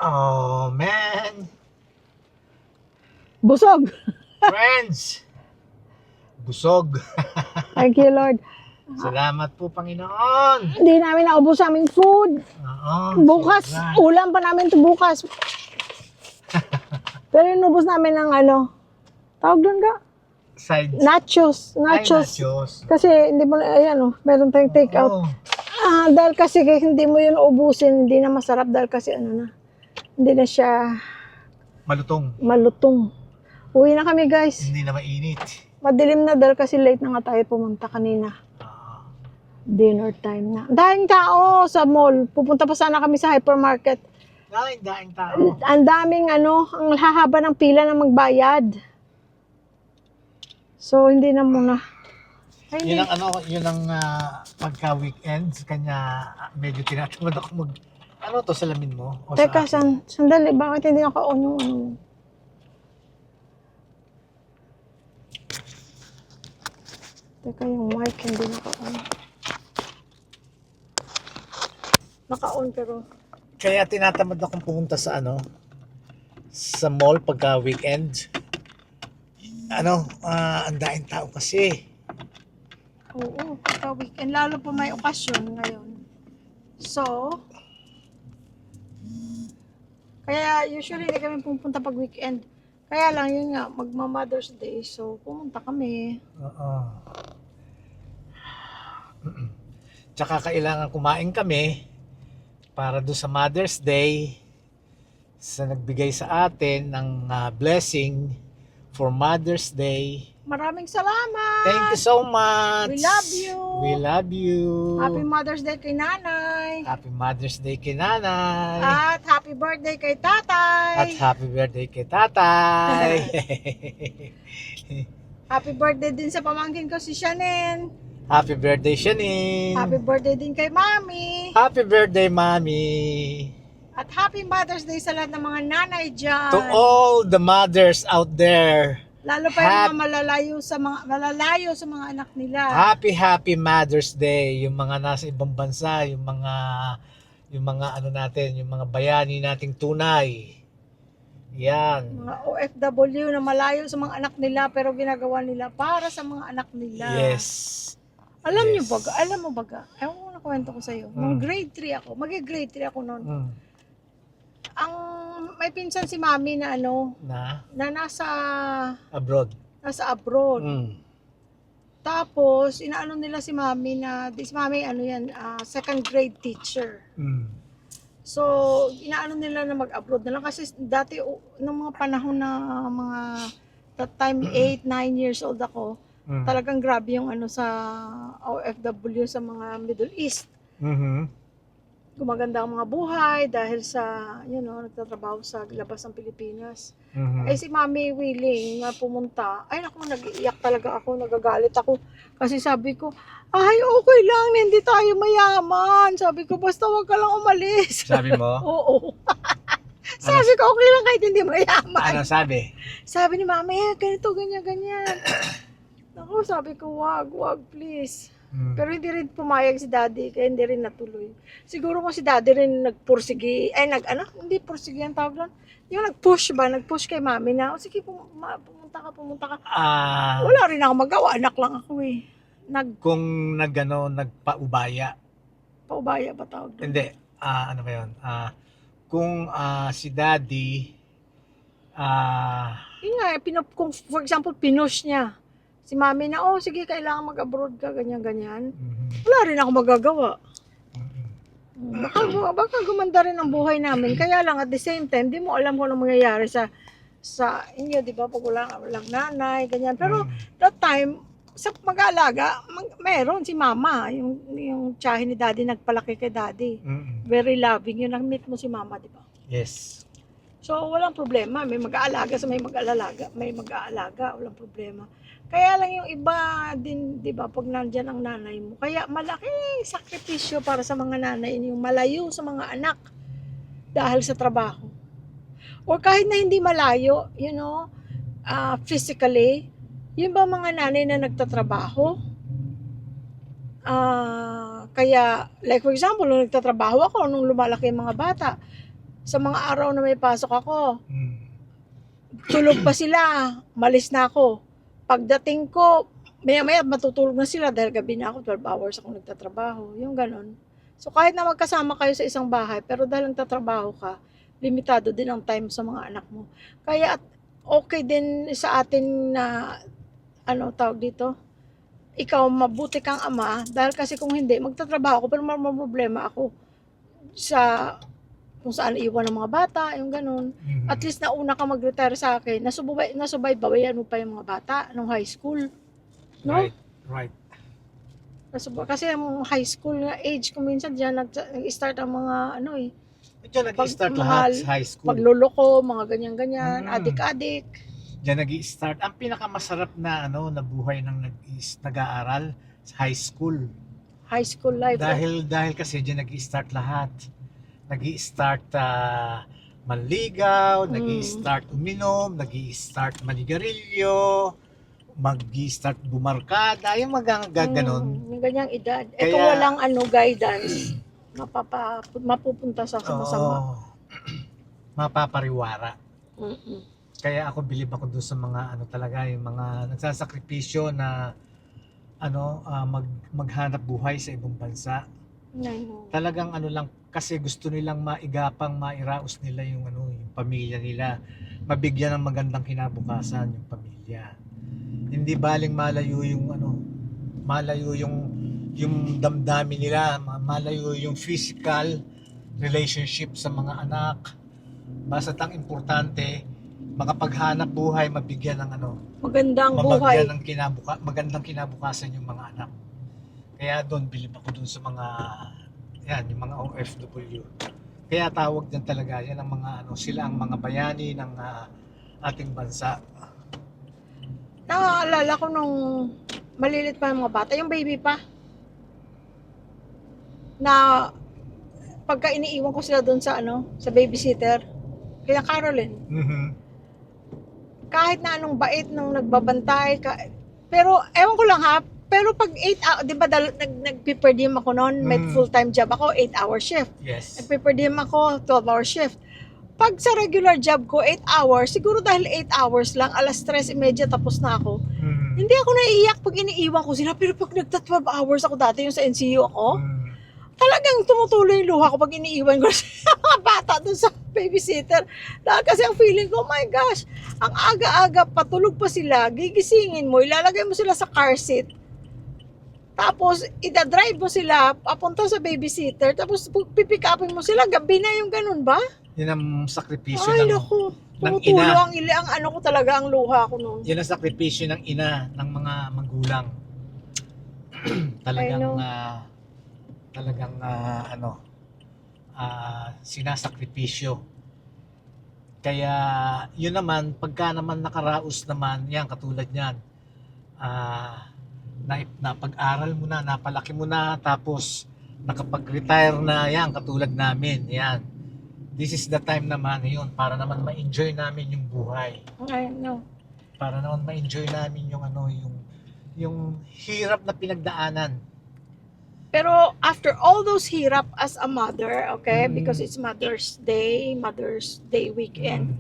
Oh, man. Busog. Friends. Busog. Thank you, Lord. Salamat po, Panginoon. Hindi namin naubos sa aming food. Oo. Bukas, sobra. ulam pa namin to bukas. Pero inubos namin ng tawag doon ka? Side. Nachos. Ay, Nachos. nachos. Kasi hindi mo, meron tayong take out. Oo. Dahil kasi hindi mo yun ubusin, hindi na masarap dahil kasi hindi na siya Malutong. malutong. Uwi na kami guys. Hindi na mainit. Madilim na dahil kasi late na nga tayo pumunta kanina. Oo. Dinner time na. Daming tao sa mall. Pupunta pa sana kami sa hypermarket. Daing tao. Ang daming ang hahaba ng pila na magbayad. So, hindi na muna. Ay, Yun ang pagka-weekends, kanya medyo tinatamad ako to, salamin mo? O teka, sa akin? sandali. Bakit hindi naka-on yung Teka, yung mic hindi naka-on. Naka-on pero Kaya tinatamad akong pumunta sa sa mall pagka-weekend. Ang daing tao kasi. oo, pagka-weekend. Lalo pa may okasyon ngayon. So, kaya usually hindi kami pupunta pag weekend. Kaya lang yun nga, magma-Mother's Day. So, pumunta kami. Oo. Tsaka kailangan kumain kami para doon sa Mother's Day sa nagbigay sa atin ng blessing for Mother's Day. Maraming salamat! Thank you so much. We love you. We love you. Happy Mother's Day kay Nanay. Happy Mother's Day kay Nanay. At happy birthday kay Tatay. At happy birthday kay Tatay. Happy birthday din sa pamangkin ko si Shannon. Happy birthday, Shanine. Happy birthday din kay Mami. Happy birthday, Mommy. At happy Mother's Day sa lahat ng mga nanay dyan. To all the mothers out there, Lalo pa yung mga malalayo sa mga anak nila. happy Mother's Day. Yung mga nasa ibang bansa, yung mga natin, yung mga bayani nating tunay. Yan. Mga OFW na malayo sa mga anak nila pero ginagawa nila para sa mga anak nila. Yes. Alam Yes. niyo baga, alam mo baga, ewan ko na kwento ko sa'yo. Nung grade 3 ako, grade 3 ako noon. Mm. Ang may pinsan si Mami na Na nasa abroad. abroad. Mm. Tapos, inaano nila si Mami si Mami second grade teacher. Mm. So, inaano nila na mag-abroad na lang kasi dati, nung mga panahon na that time 8, 9 years old ako, Mm. talagang grabe yung sa OFW sa mga Middle East. Mhm. Gumaganda ang mga buhay dahil sa, nagtatrabaho sa labas ng Pilipinas. Mhm. Eh si Mami willing na pumunta. Ay naku, nag-iiyak talaga ako, nagagalit ako. Kasi sabi ko, ay okay lang, hindi tayo mayaman. Sabi ko, basta wag ka lang umalis. Sabi mo? Oo. Sabi ko, okay lang kahit hindi mayaman. Ano sabi? Sabi ni Mami, ganito, ganyan. Naku, sabi ko, wag, please. Mm. Pero hindi rin pumayag si Daddy, kaya hindi rin natuloy. Siguro kung si Daddy rin nagpursigi, hindi pursigi ang tawag doon. Yung nag-push kay Mami na, sige, pumunta ka. Wala rin ako magawa, anak lang ako eh. Kung nagpaubaya. Paubaya ba tawag doon? Hindi. Ano ba yun? Kung si Daddy, Yun nga, kung for example, pinush niya. Si Mami na, sige, kailangan mag-abroad ka, ganyan. mhm, Wala rin ako magagawa. mhm. Baka gumanda rin ang buhay namin. Kaya lang, at the same time, di mo alam kung ano mangyayari sa inyo, di ba? Pag walang nanay, ganyan. Pero, that time, sa mag-aalaga, meron si Mama, yung tiyahin ni Daddy, nagpalaki kay Daddy. Mhm. Very loving. Yung nag-meet mo si Mama, di ba? Yes. So, walang problema. May mag-aalaga sa may mag-aalaga. Walang problema. Kaya lang yung iba din, di ba, pag nandyan ang nanay mo. Kaya malaking sakripisyo para sa mga nanay, yung malayo sa mga anak dahil sa trabaho. Or kahit na hindi malayo, physically, yung ba mga nanay na nagtatrabaho, kaya, like for example, nung nagtatrabaho ako, nung lumalaki yung mga bata, Sa mga araw na may pasok ako, Mm. tulog pa sila, malis na ako. Pagdating ko, maya-maya matutulog na sila dahil gabi na ako, 12 hours ako nagtatrabaho, yung ganon. So kahit na magkasama kayo sa isang bahay, pero dahil nagtatrabaho ka, limitado din ang time sa mga anak mo. Kaya okay din sa atin na, ano tawag dito, ikaw mabuti kang ama, dahil kasi kung hindi, magtatrabaho ako, pero problema ako sa kung saan iwan ng mga bata, yung ganun. Mhm. At least nauna ka mag-retire sa akin, nasubaybayan mo pa yung mga bata nung high school. No? Right. Kasi ang high school na age, kung minsan dyan nag-start ang mga ano eh, Diyan nag-start Pag- lahat mahal, sa high school. pagluloko, mga ganyan-ganyan, Mm. adik-adik. Diyan nag-start. Ang pinakamasarap na na buhay ng nag-aaral sa high school. High school life. Dahil kasi diyan nag-start lahat. Nag-start manligaw, nag-start uminom, nag-start manigarilyo, mag-start bumarkada, yung ganon. Yung ganyang edad. Eh kung Kaya- walang guidance, mapupunta sa sama-sama. Oo. Mapapariwara. Mm-mm. Kaya ako bilib ako doon sa mga talaga yung mga nagsasakripisyo na maghanap buhay sa ibang bansa. I know. Talagang lang kasi gusto nilang mairaos nila yung yung pamilya nila. Mabigyan ng magandang kinabukasan yung pamilya. Hindi baling malayo yung damdamin nila, malayo yung physical relationship sa mga anak. Basta ang importante makapaghanap buhay, mabigyan ng Magandang buhay. mabagyan ng magandang kinabukasan yung mga anak. Kaya doon bilib ako doon sa mga yung mga OFW. Kaya tawag din talaga yan ang mga sila ang mga bayani ng ating bansa. Nakaalala ko nung malilit pa yung mga bata, yung baby pa, na pagka iniiwan ko sila doon sa sa babysitter, kaya Caroline, Mhm. kahit na anong bait nung nagbabantay, pero ewan ko lang ha, pero pag 8 hours, di ba nag-per diem ako noon, may full-time job ako, 8-hour shift. Yes. Nag-per diem ako, 12-hour shift. Pag sa regular job ko, 8 hours, siguro dahil 8 hours lang, 3:30 tapos na ako. Mhm. Hindi ako naiiyak pag iniiwan ko sila, pero pag nagta-12 hours ako dati, yung sa NCU ako, Mhm. talagang tumutuloy yung luha ko pag iniiwan ko sa mga bata dun sa babysitter. Dahil kasi ang feeling ko, oh my gosh, ang aga-aga, patulog pa sila, gigisingin mo, ilalagay mo sila sa car seat, tapos idadrive mo sila papunta sa babysitter, tapos pipick upin mo sila, gabi na yung ganun ba? Yan ang sakripisyo Ay, ng naku, ng tumutulo ina. ang ano ko talaga, ang luha ko noon. Yan ang sakripisyo ng ina ng mga magulang. Talagang know. talagang sinasakripisyo. Kaya yun naman, pagka naman nakaraos naman, yan katulad niyan, napag-aral mo na, napalaki mo na, tapos nakapag-retire na, yan katulad namin, yan. This is the time naman yun para naman ma-enjoy namin yung buhay. I know. Para naman ma-enjoy namin yung hirap na pinagdaanan. Pero after all those hirap as a mother, okay, Mm. because it's Mother's Day weekend, Mm.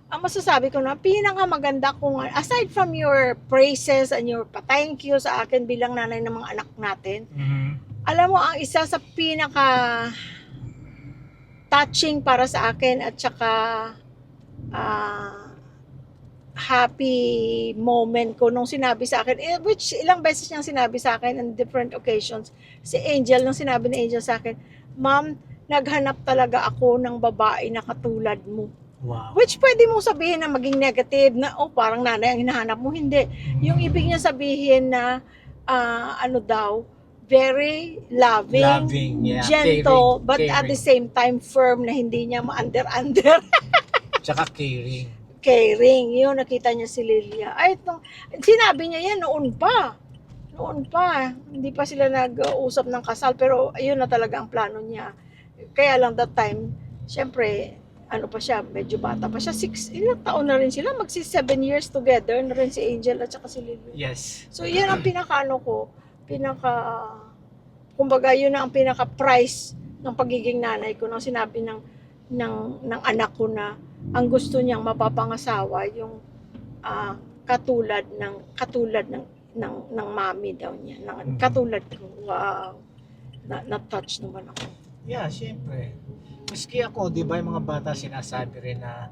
ang masasabi ko na pinakamaganda kung aside from your praises and your pa-thank you sa akin bilang nanay ng mga anak natin, Mhm. alam mo ang isa sa pinaka touching para sa akin at saka happy moment ko nung sinabi sa akin, which ilang beses niyang sinabi sa akin on different occasions, si Angel, nung sinabi ni Angel sa akin, Ma'am, naghanap talaga ako ng babae na katulad mo. Wow. Which pwede mong sabihin na maging negative na, parang nanay ang hinahanap mo. Hindi. Yung ibig niya sabihin na, very loving, yeah. gentle, Caring, but at the same time firm na hindi niya ma-under. Tsaka caring. Caring. Yun, nakita niya si Lilia. Ay, sinabi niya yan noon pa. Hindi pa sila nag-uusap ng kasal, pero ayun na talaga ang plano niya. Kaya lang that time, syempre, ano pa siya, medyo bata pa siya. Ilang taon na rin sila, 7 years together na rin si Angel at saka si Lilia. Yes. So, yan ang kumbaga, yun ang pinaka-price ng pagiging nanay ko nang sinabi ng ng anak ko na ang gusto niyang mapapangasawa yung katulad ng mami daw niya. Katulad ko. Wow. Na-touch naman ako. Yeah, syempre. Maski ako, di ba, yung mga bata sinasabi rin na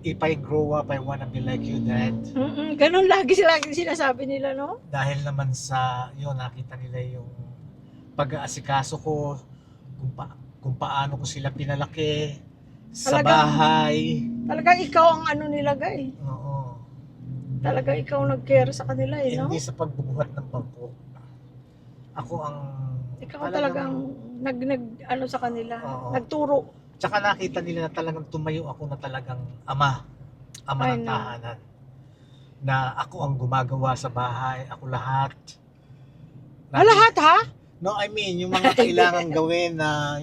if I grow up, I wanna be like you, Dad. Ganun lagi sinasabi nila, no? Dahil naman sa, yun, nakita nila yung pag-aasikaso ko, kung paano ko sila pinalaki, sa bahay. Talagang ikaw ang nilagay. Oo. Talagang ikaw nag-care sa kanila, no? Hindi sa pagbubuhat ng bangko. Ako ang... Ikaw talagang sa kanila. Oo. Nagturo. Tsaka nakita nila na talagang tumayo ako na talagang ama ng tahanan. Na ako ang gumagawa sa bahay, ako lahat. Lahat ha? No, I mean, yung mga kailangan gawin na,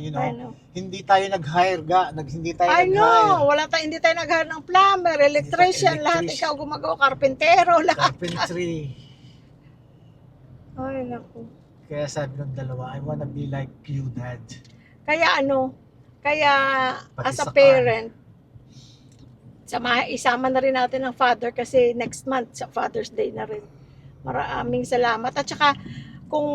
hindi tayo nag-hire hindi tayo nag-hire. Hindi tayo nag-hire ng plumber, electrician, lahat ikaw gumagawa, karpentero, lahat. Carpentry. Ay, naku. Kaya sabi ng dalawa, I wanna be like you, Dad. Kaya Pati as a sa parent, isama na rin natin ang father kasi next month sa Father's Day na rin. Maraming salamat. At saka, kung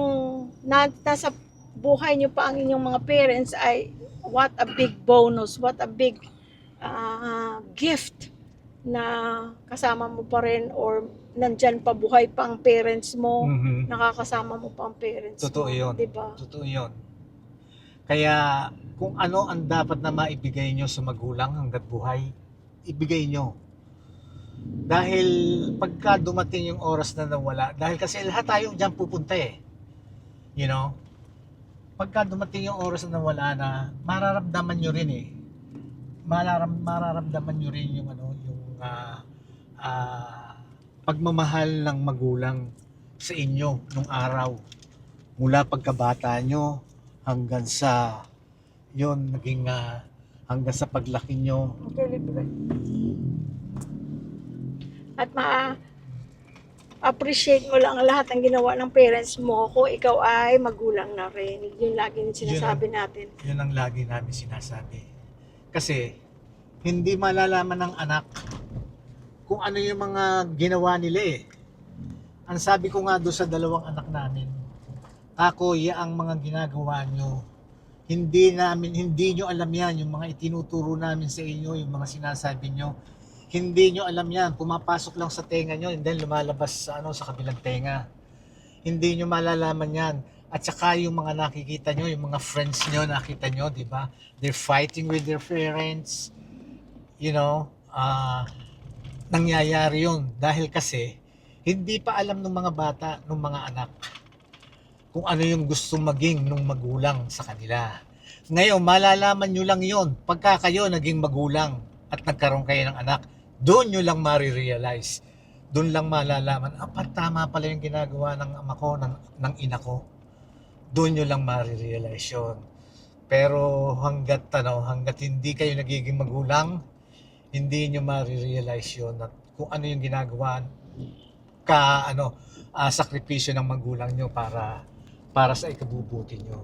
nasa buhay nyo pa ang inyong mga parents ay what a big bonus, what a big gift na kasama mo pa rin or nandyan pa buhay pa ang parents mo, nakakasama mo pa ang parents Totoo mo. yun. Diba? Totoo yun. Kaya kung ano ang dapat na maibigay nyo sa magulang hanggat buhay, ibigay nyo. Dahil pagka dumating yung oras na nawala, dahil kasi lahat tayong dyan pupunta eh. You know? Pagka dumating yung oras na nawala na, mararamdaman nyo rin eh. Mararamdaman nyo rin yung pagmamahal ng magulang sa inyo nung araw. Mula pagkabata nyo hanggang sa yun, hanggang sa paglaki nyo. Okay, libre. At appreciate mo lang lahat ng ginawa ng parents mo kung ikaw ay magulang na rin. Yun lagi sinasabi natin. Yun ang lagi namin sinasabi. Kasi, hindi malalaman ng anak kung ano yung mga ginawa nila eh. Ang sabi ko nga doon sa dalawang anak namin, ako, ang mga ginagawa nyo, hindi nyo alam yan, yung mga itinuturo namin sa inyo, yung mga sinasabi nyo, hindi nyo alam yan, pumapasok lang sa tenga nyo and then lumalabas sa kabilang tenga. Hindi nyo malalaman yan. At saka yung mga nakikita nyo, yung mga friends nyo, nakita nyo, di ba? They're fighting with their parents. Nangyayari yun. Dahil kasi, hindi pa alam ng mga bata, ng mga anak, kung ano yung gusto maging ng magulang sa kanila. Ngayon, malalaman nyo lang yon pagka kayo naging magulang at nagkaroon kayo ng anak. Doon nyo lang marirealize. Doon lang malalaman, tama pala yung ginagawa ng ama ko, ng ina ko. Doon nyo lang marirealize yun. Pero hanggat hindi kayo nagiging magulang, hindi nyo marirealize yun at kung ano yung ginagawa sakripisyo ng magulang nyo para sa ikabubuti nyo.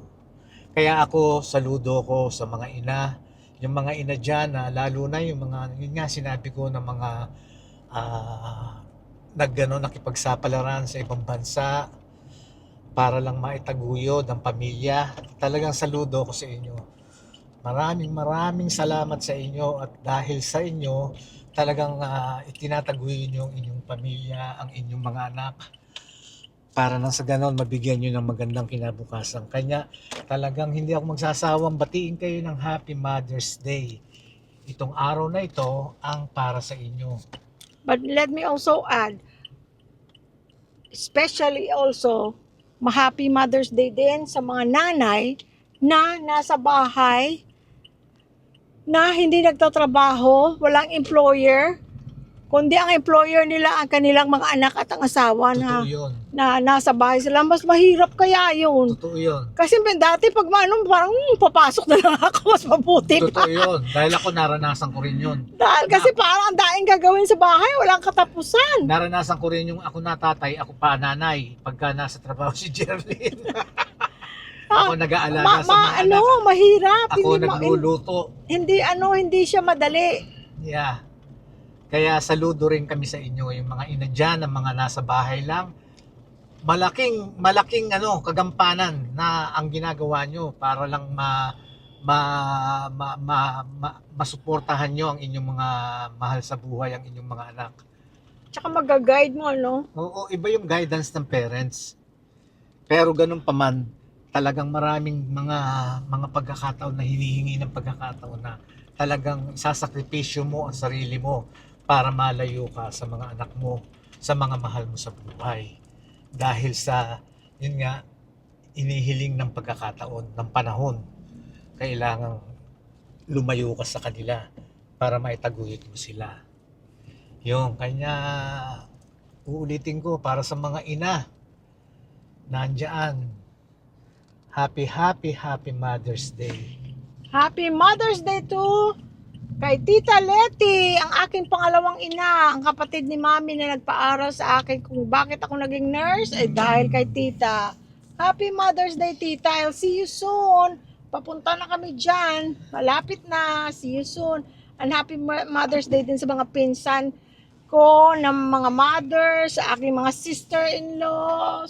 Kaya ako, saludo ko sa mga ina, yung mga ina dyan, lalo na yung mga, yun nga sinabi ko na mga nakipagsapalaran sa ibang bansa para lang maitaguyod ang pamilya. Talagang saludo ko sa inyo. Maraming salamat sa inyo at dahil sa inyo, talagang itinataguyod nyo ang inyong pamilya, ang inyong mga anak. Para nang sa ganon, mabigyan nyo ng magandang kinabukasan. Kanya talagang hindi ako magsasawang batiin kayo ng Happy Mother's Day. Itong araw na ito ang para sa inyo. But let me also add, especially also, Happy Mother's Day din sa mga nanay na nasa bahay, na hindi nagtatrabaho, walang employer, kundi ang employer nila ang kanilang mga anak at ang asawa Totoo yun. na nasa bahay sila. Mas mahirap kaya yun. Totoo yun. Kasi dati pag parang papasok na lang ako, mas mabuti pa. Totoo yun. Dahil ako naranasan ko rin yun. Dahil kasi parang ang daing gagawin sa bahay, walang katapusan. Naranasan ko rin yung ako na tatay, ako pa nanay, pagka nasa trabaho si Jerlyn. Ako nag-aalaga sa mga ano, anak. mahirap. Ako Hindi, nagluluto. hindi siya madali. Yeah. Kaya saludo rin kami sa inyo, yung mga ina dyan, ang mga nasa bahay lang. Malaking kagampanan na ang ginagawa nyo para lang masuportahan nyo ang inyong mga mahal sa buhay, ang inyong mga anak. Tsaka mag-guide mo, ano? Oo, iba yung guidance ng parents. Pero ganun pa man, talagang maraming mga pagkakataon na hinihingi ng pagkakataon na talagang sasakripisyo mo ang sarili mo para malayo ka sa mga anak mo, sa mga mahal mo sa buhay. Dahil sa, yun nga, inihiling ng pagkakataon, ng panahon, kailangang lumayo ka sa kanila para maitaguyod mo sila. Yung kanya, uulitin ko para sa mga ina, nandyan, happy Mother's Day. Happy Mother's Day to kay Tita Letty, ang aking pangalawang ina, ang kapatid ni Mami na nagpaaral sa akin kung bakit ako naging nurse, ay dahil kay Tita. Happy Mother's Day, Tita. I'll see you soon. Papunta na kami dyan. Malapit na. See you soon. And happy Mother's Day din sa mga pinsan ko ng mga mothers, sa aking mga sisters-in-law,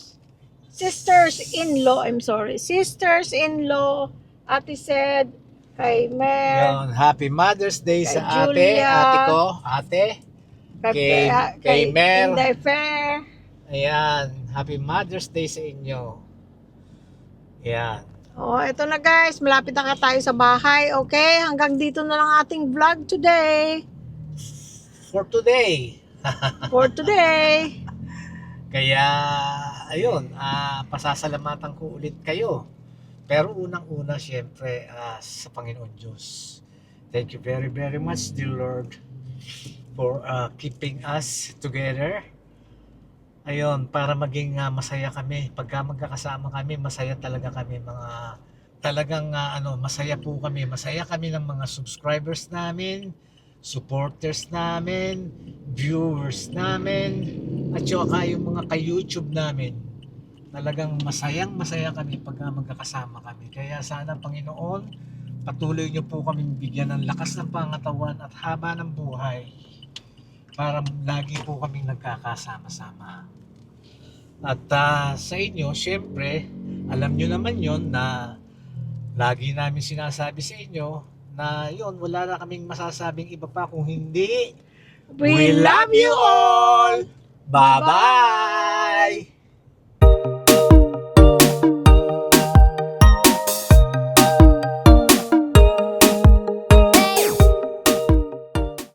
Ate said, kay Mer, Yun, happy Mother's Day Kay sa ate, Julia. ate ko, ate. Kay Mer. Inday Fair. Ayan, happy Mother's Day sa inyo. Ayan. Oh, ito na guys, malapit na tayo sa bahay. Okay, hanggang dito na lang ating vlog today. For today. For today. Kaya, ayun, pasasalamatan ko ulit kayo. Pero unang-una, syempre, sa Panginoon Diyos. Thank you very, very much, dear Lord, for keeping us together. Ayun, para maging masaya kami. Pagka magkakasama kami, masaya talaga kami. Masaya po kami. Masaya kami ng mga subscribers namin, supporters namin, viewers namin, at saka yung mga ka-YouTube namin. Talagang masaya kami pagka magkakasama kami. Kaya sana, Panginoon, patuloy niyo po kami bigyan ng lakas ng pangatawan at haba ng buhay para lagi po kaming nagkakasama-sama. At sa inyo, syempre, alam nyo naman yon na lagi namin sinasabi sa inyo na yon, wala na kaming masasabing iba pa kung hindi We love you all! Bye-bye!